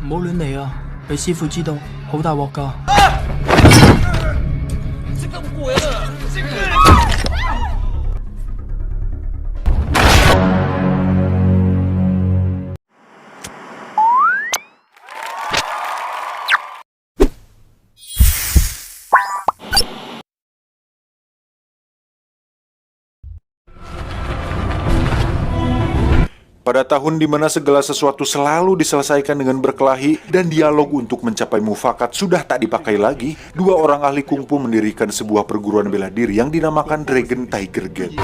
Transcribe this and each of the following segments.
唔好亂嚟啊！俾師傅知道，好大鑊㗎。識咁攰啊！Pada tahun di mana segala sesuatu selalu diselesaikan dengan berkelahi dan dialog untuk mencapai mufakat sudah tak dipakai lagi, dua orang ahli kungfu mendirikan sebuah perguruan bela diri yang dinamakan Dragon Tiger Gate.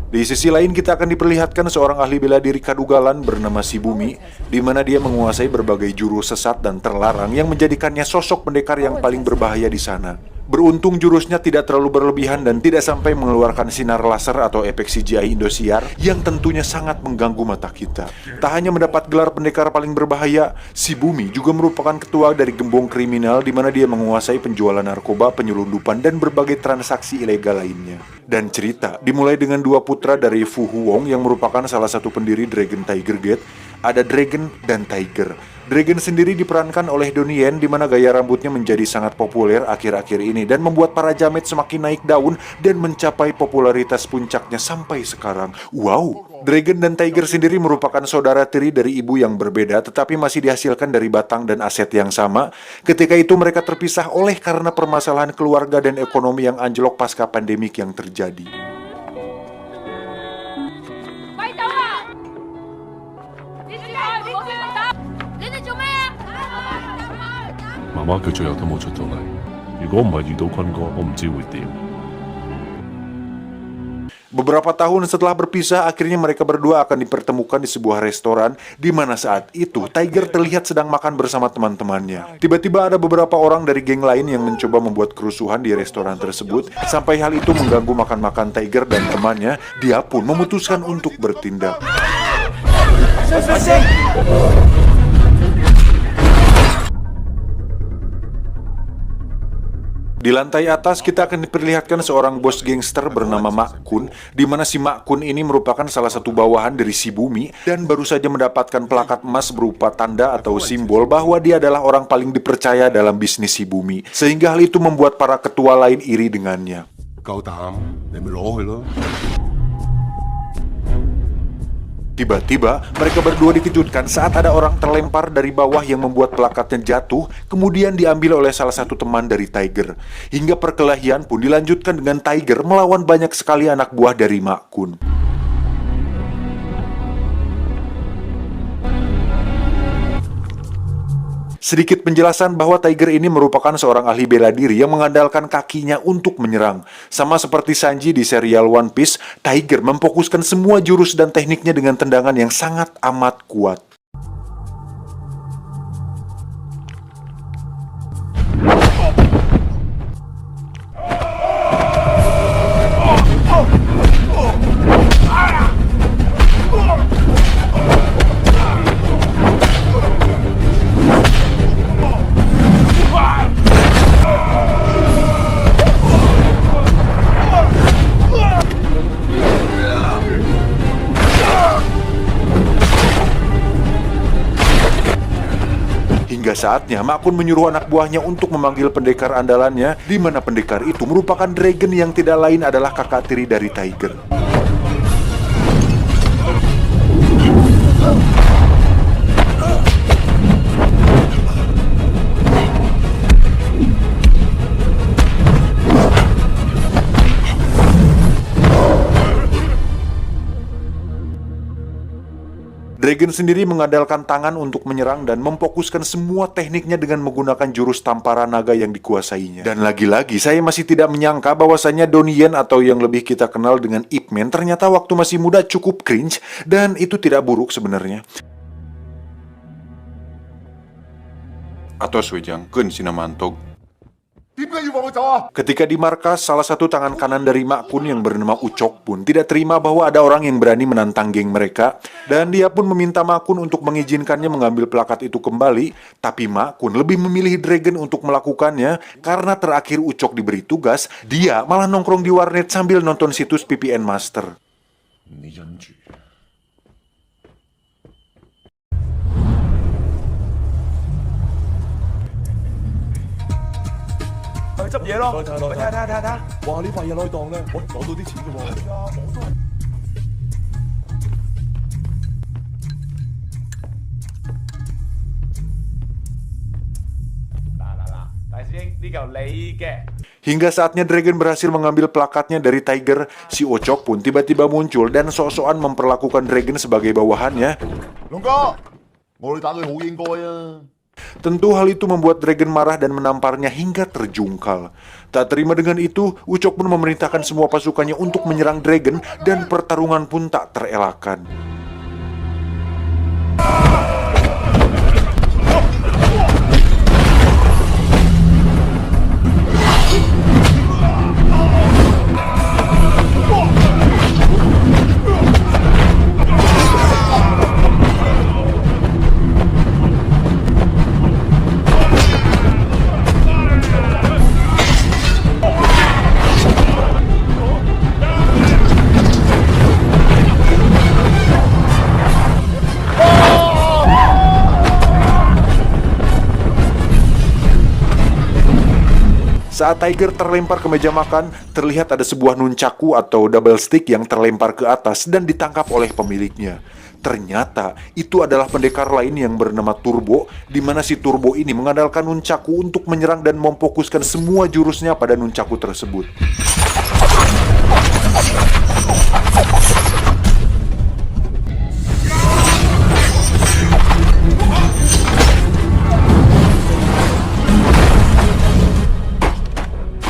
Di sisi lain kita akan diperlihatkan seorang ahli bela diri Kadugalan bernama Shibumi, di mana dia menguasai berbagai jurus sesat dan terlarang yang menjadikannya sosok pendekar yang paling berbahaya di sana. Beruntung jurusnya tidak terlalu berlebihan dan tidak sampai mengeluarkan sinar laser atau efek CGI Indosiar yang tentunya sangat mengganggu mata kita. Tak hanya mendapat gelar pendekar paling berbahaya, Shibumi juga merupakan ketua dari gembong kriminal di mana dia menguasai penjualan narkoba, penyelundupan, dan berbagai transaksi ilegal lainnya. Dan cerita dimulai dengan dua putra dari Fu Huong yang merupakan salah satu pendiri Dragon Tiger Gate. Ada Dragon dan Tiger. Dragon sendiri diperankan oleh Donnie Yen, di mana gaya rambutnya menjadi sangat populer akhir-akhir ini dan membuat para jamet semakin naik daun dan mencapai popularitas puncaknya sampai sekarang. Wow! Dragon dan Tiger sendiri merupakan saudara tiri dari ibu yang berbeda tetapi masih dihasilkan dari batang dan aset yang sama. Ketika itu mereka terpisah oleh karena permasalahan keluarga dan ekonomi yang anjlok pasca pandemik yang terjadi. 媽媽佢最後都冇出到嚟。如果唔係遇到坤哥，我唔知會點。 Beberapa tahun setelah berpisah, akhirnya mereka berdua akan dipertemukan di sebuah restoran, di mana saat itu Tiger terlihat sedang makan bersama teman-temannya. Tiba-tiba ada beberapa orang dari geng lain yang mencoba membuat kerusuhan di restoran tersebut. Sampai hal itu mengganggu makan-makan Tiger dan temannya, dia pun memutuskan untuk bertindak. Di lantai atas kita akan diperlihatkan seorang bos gangster bernama Mak Kun, di mana si Mak Kun ini merupakan salah satu bawahan dari Shibumi dan baru saja mendapatkan plakat emas berupa tanda atau simbol bahwa dia adalah orang paling dipercaya dalam bisnis Shibumi, sehingga hal itu membuat para ketua lain iri dengannya. Tiba-tiba, mereka berdua dikejutkan saat ada orang terlempar dari bawah yang membuat plakatnya jatuh, kemudian diambil oleh salah satu teman dari Tiger. Hingga perkelahian pun dilanjutkan dengan Tiger melawan banyak sekali anak buah dari Mak Kun. Sedikit penjelasan bahwa Tiger ini merupakan seorang ahli bela diri yang mengandalkan kakinya untuk menyerang. Sama seperti Sanji di serial One Piece, Tiger memfokuskan semua jurus dan tekniknya dengan tendangan yang sangat amat kuat. Hingga saatnya Mak Kun menyuruh anak buahnya untuk memanggil pendekar andalannya, di mana pendekar itu merupakan Dragon yang tidak lain adalah kakak tiri dari Tiger. Dragon sendiri mengandalkan tangan untuk menyerang dan memfokuskan semua tekniknya dengan menggunakan jurus tamparan naga yang dikuasainya. Dan lagi-lagi, saya masih tidak menyangka bahwasannya Donnie Yen atau yang lebih kita kenal dengan Ip Man ternyata waktu masih muda cukup cringe, dan itu tidak buruk sebenarnya. Atau Swejang, Kun Sinamantog. Ketika di markas, salah satu tangan kanan dari Mak Kun yang bernama Ucok pun tidak terima bahwa ada orang yang berani menantang geng mereka, dan dia pun meminta Mak Kun untuk mengizinkannya mengambil plakat itu kembali. Tapi Mak Kun lebih memilih Dragon untuk melakukannya karena terakhir Ucok diberi tugas, dia malah nongkrong di warnet sambil nonton situs VPN Master. 執嘢咯。睇下，哇！呢塊嘢攞去當咧，喂，攞到啲錢嘅喎。大師兄，呢嚿你嘅。 Hingga saatnya Dragon berhasil mengambil plakatnya dari Tiger, si Ochok pun tiba-tiba muncul dan sok-sokan memperlakukan Dragon sebagai bawahannya. 龍哥，我哋打佢好應該啊！ Tentu hal itu membuat Dragon marah dan menamparnya hingga terjungkal. Tak terima dengan itu, Ucok pun memerintahkan semua pasukannya untuk menyerang Dragon dan pertarungan pun tak terelakkan. Saat Tiger terlempar ke meja makan, terlihat ada sebuah nunchaku atau double stick yang terlempar ke atas dan ditangkap oleh pemiliknya. Ternyata itu adalah pendekar lain yang bernama Turbo, di mana si Turbo ini mengandalkan nunchaku untuk menyerang dan memfokuskan semua jurusnya pada nunchaku tersebut.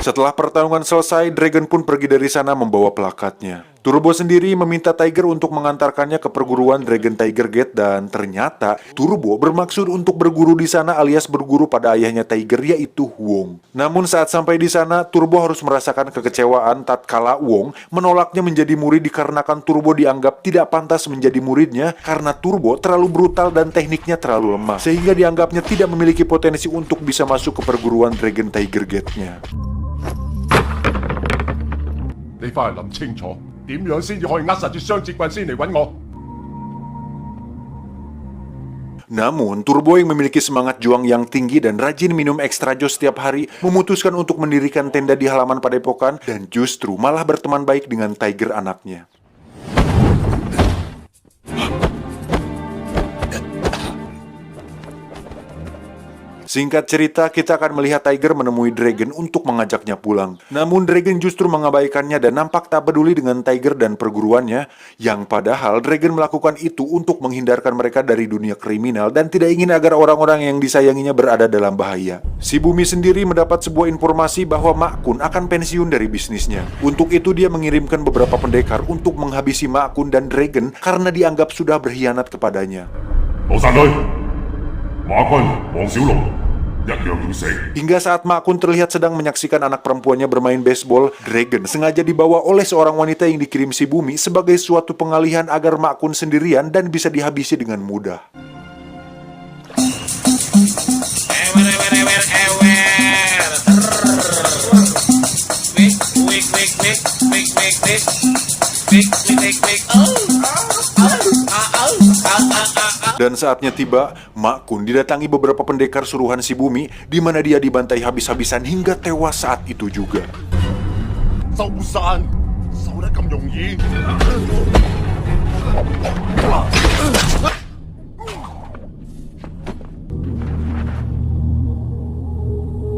Setelah pertarungan selesai, Dragon pun pergi dari sana membawa plakatnya. Turbo sendiri meminta Tiger untuk mengantarkannya ke perguruan Dragon Tiger Gate dan ternyata Turbo bermaksud untuk berguru di sana alias berguru pada ayahnya Tiger yaitu Wong. Namun saat sampai di sana, Turbo harus merasakan kekecewaan tatkala Wong menolaknya menjadi murid dikarenakan Turbo dianggap tidak pantas menjadi muridnya karena Turbo terlalu brutal dan tekniknya terlalu lemah sehingga dianggapnya tidak memiliki potensi untuk bisa masuk ke perguruan Dragon Tiger Gate-nya. 你翻去諗清楚，點樣先至可以扼實住雙節棍先嚟揾我？ Namun, Turbo yang memiliki semangat juang yang tinggi dan rajin minum ekstra jos setiap hari, memutuskan untuk mendirikan tenda di halaman padepokan dan justru malah berteman baik dengan Tiger anaknya. Singkat cerita, kita akan melihat Tiger menemui Dragon untuk mengajaknya pulang. Namun Dragon justru mengabaikannya dan nampak tak peduli dengan Tiger dan perguruannya, yang padahal Dragon melakukan itu untuk menghindarkan mereka dari dunia kriminal dan tidak ingin agar orang-orang yang disayanginya berada dalam bahaya. Si Bumi sendiri mendapat sebuah informasi bahwa Mak Kun akan pensiun dari bisnisnya. Untuk itu dia mengirimkan beberapa pendekar untuk menghabisi Mak Kun dan Dragon karena dianggap sudah berkhianat kepadanya. 老實女，馬君、黃小龍一樣要死。 Hingga saat Mak Kun terlihat sedang menyaksikan anak perempuannya bermain baseball, Dragon sengaja dibawa oleh seorang wanita yang dikirim si Bumi sebagai suatu pengalihan agar Mak Kun sendirian dan bisa dihabisi dengan mudah. Dan saatnya tiba, Mak Kun didatangi beberapa pendekar suruhan si Bumi, di mana dia dibantai habis-habisan hingga tewas saat itu juga. 收山，收得咁容易？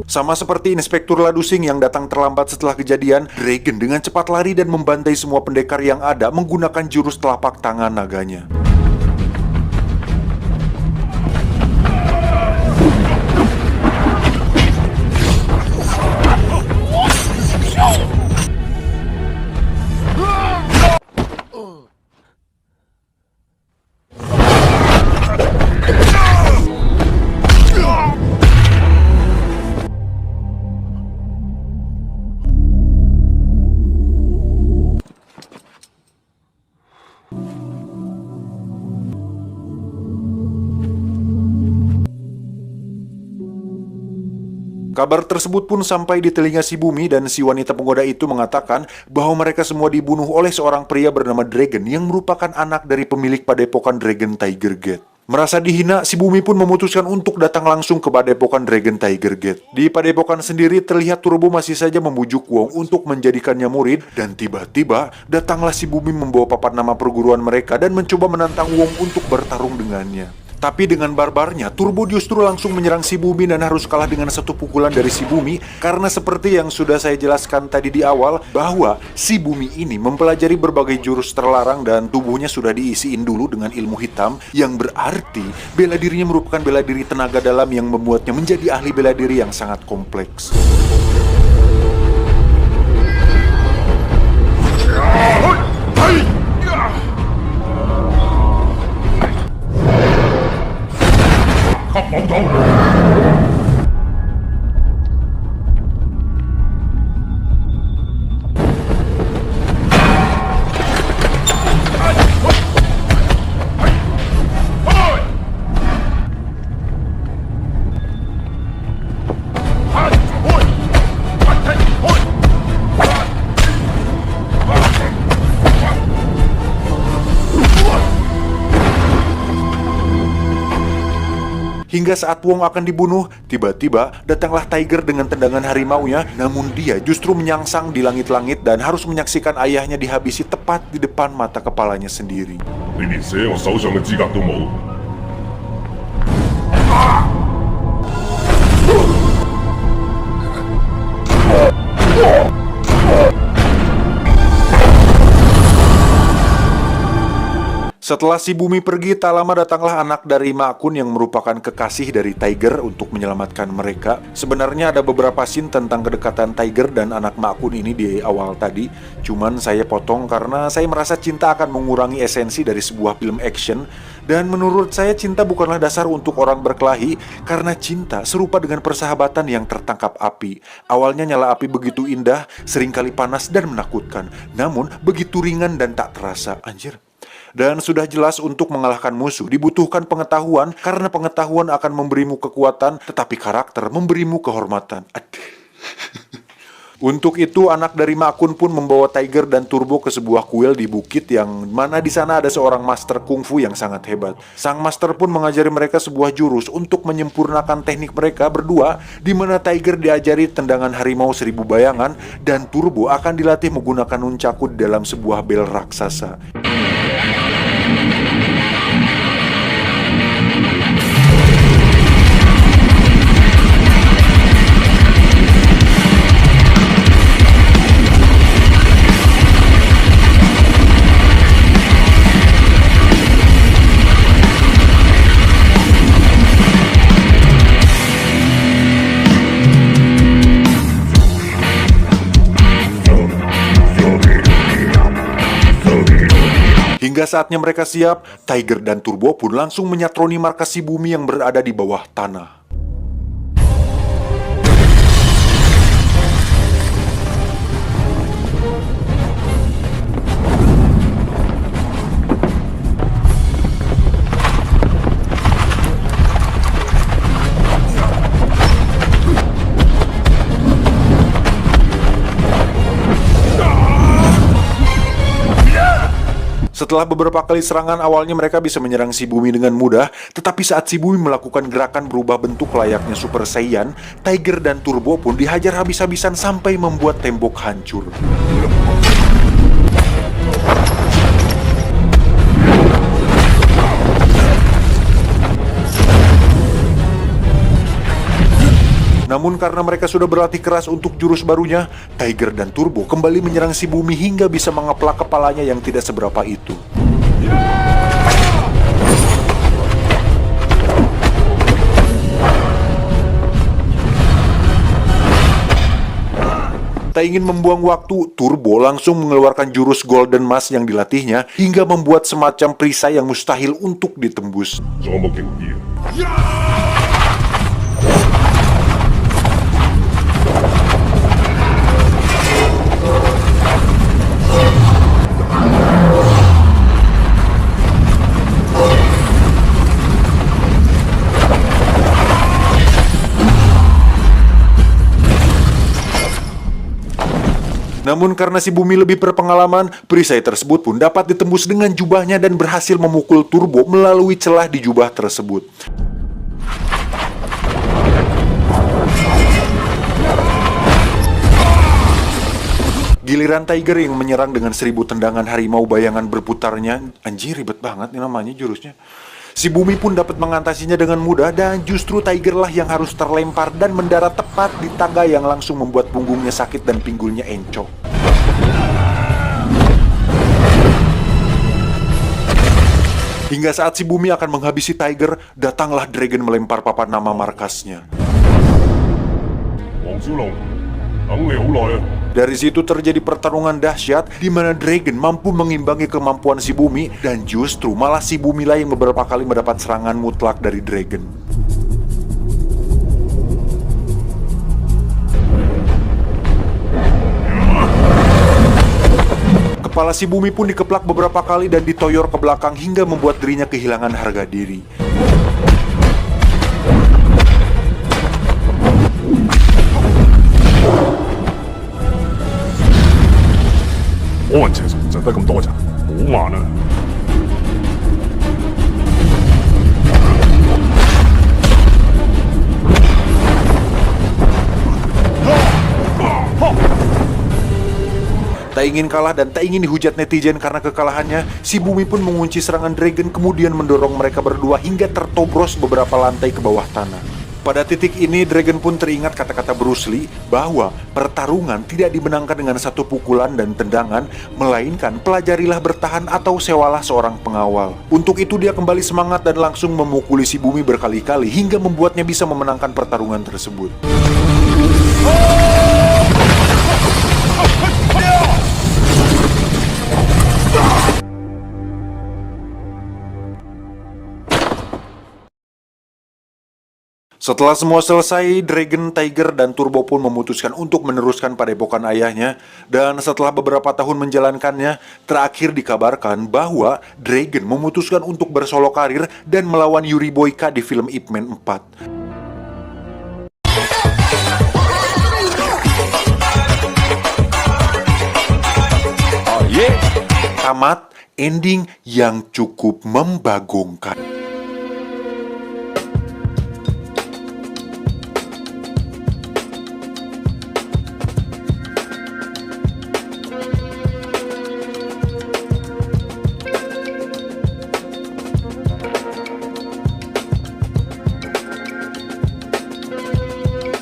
Sama seperti Inspektur Ladusing yang datang terlambat setelah kejadian, Dragon dengan cepat lari dan membantai semua pendekar yang ada menggunakan jurus telapak tangan naganya. Kabar tersebut pun sampai di telinga si Bumi dan si wanita penggoda itu mengatakan bahwa mereka semua dibunuh oleh seorang pria bernama Dragon yang merupakan anak dari pemilik padepokan Dragon Tiger Gate. Merasa dihina, si Bumi pun memutuskan untuk datang langsung ke padepokan Dragon Tiger Gate. Di padepokan sendiri terlihat Turbo masih saja membujuk Wong untuk menjadikannya murid, dan tiba-tiba datanglah si Bumi membawa papan nama perguruan mereka dan mencoba menantang Wong untuk bertarung dengannya. Tapi dengan barbarnya, Turbo justru langsung menyerang si Bumi dan harus kalah dengan satu pukulan dari si Bumi, karena seperti yang sudah saya jelaskan tadi di awal, bahwa si Bumi ini mempelajari berbagai jurus terlarang dan tubuhnya sudah diisiin dulu dengan ilmu hitam, yang berarti bela dirinya merupakan bela diri tenaga dalam yang membuatnya menjadi ahli bela diri yang sangat kompleks. Hingga saat Wong akan dibunuh, tiba-tiba datanglah Tiger dengan tendangan harimaunya, namun dia justru menyangsang di langit-langit dan harus menyaksikan ayahnya dihabisi tepat di depan mata kepalanya sendiri. 你連寫我手上嘅資格都冇。 Setelah si Bumi pergi, tak lama datanglah anak dari Ma Kun yang merupakan kekasih dari Tiger untuk menyelamatkan mereka. Sebenarnya ada beberapa scene tentang kedekatan Tiger dan anak Ma Kun ini di awal tadi, cuman saya potong karena saya merasa cinta akan mengurangi esensi dari sebuah film action. Dan menurut saya cinta bukanlah dasar untuk orang berkelahi, karena cinta serupa dengan persahabatan yang tertangkap api. Awalnya nyala api begitu indah, seringkali panas dan menakutkan, namun begitu ringan dan tak terasa. Anjir. Dan sudah jelas untuk mengalahkan musuh dibutuhkan pengetahuan, karena pengetahuan akan memberimu kekuatan, tetapi karakter memberimu kehormatan. Untuk itu anak dari Ma Kun pun membawa Tiger dan Turbo ke sebuah kuil di bukit yang mana di sana ada seorang master kungfu yang sangat hebat. Sang master pun mengajari mereka sebuah jurus untuk menyempurnakan teknik mereka berdua, di mana Tiger diajari tendangan harimau 1000 bayangan dan Turbo akan dilatih menggunakan nunchaku di dalam sebuah bel raksasa. Hingga saatnya mereka siap, Tiger dan Turbo pun langsung menyatroni markas si Bumi yang berada di bawah tanah. Setelah beberapa kali serangan, awalnya mereka bisa menyerang si Bumi dengan mudah, tetapi saat si Bumi melakukan gerakan berubah bentuk layaknya Super Saiyan, Tiger dan Turbo pun dihajar habis-habisan sampai membuat tembok hancur. Namun karena mereka sudah berlatih keras untuk jurus barunya, Tiger dan Turbo kembali menyerang si Bumi hingga bisa mengeplak kepalanya yang tidak seberapa itu. Tak ingin membuang waktu, Turbo langsung mengeluarkan jurus Golden Mask yang dilatihnya hingga membuat semacam perisai yang mustahil untuk ditembus. Namun karena si Bumi lebih berpengalaman, perisai tersebut pun dapat ditembus dengan jubahnya dan berhasil memukul Turbo melalui celah di jubah tersebut. Giliran Tiger yang menyerang dengan 1000 tendangan harimau bayangan berputarnya. Anjir, ribet banget nih namanya jurusnya. Si Bumi pun dapat mengatasinya dengan mudah dan justru Tiger lah yang harus terlempar dan mendarat tepat di tangga yang langsung membuat punggungnya sakit dan pinggulnya encok. Hingga saat si Bumi akan menghabisi Tiger, datanglah Dragon melempar papan nama markasnya. Wang Xiulong, tang ni hou lai. Dari situ terjadi pertarungan dahsyat di mana Dragon mampu mengimbangi kemampuan si Bumi dan justru malah si Bumi lah yang beberapa kali mendapat serangan mutlak dari Dragon. Kepala si Bumi pun dikeplak beberapa kali dan ditoyor ke belakang hingga membuat dirinya kehilangan harga diri. Ổn先生，值得咁多咋？好慢啊！ Tak ingin kalah dan tak ingin dihujat netizen karena kekalahannya, si Bumi pun mengunci serangan Dragon kemudian mendorong mereka berdua hingga tertobros beberapa lantai ke bawah tanah. Pada titik ini, Dragon pun teringat kata-kata Bruce Lee bahwa pertarungan tidak dimenangkan dengan satu pukulan dan tendangan, melainkan pelajarilah bertahan atau sewalah seorang pengawal. Untuk itu dia kembali semangat dan langsung memukuli si Bumi berkali-kali hingga membuatnya bisa memenangkan pertarungan tersebut. Setelah semua selesai, Dragon, Tiger, dan Turbo pun memutuskan untuk meneruskan padepokan ayahnya. Dan setelah beberapa tahun menjalankannya, terakhir dikabarkan bahwa Dragon memutuskan untuk bersolo karir dan melawan Yuri Boyka di film Ip Man 4. Tamat, ending yang cukup membagongkan.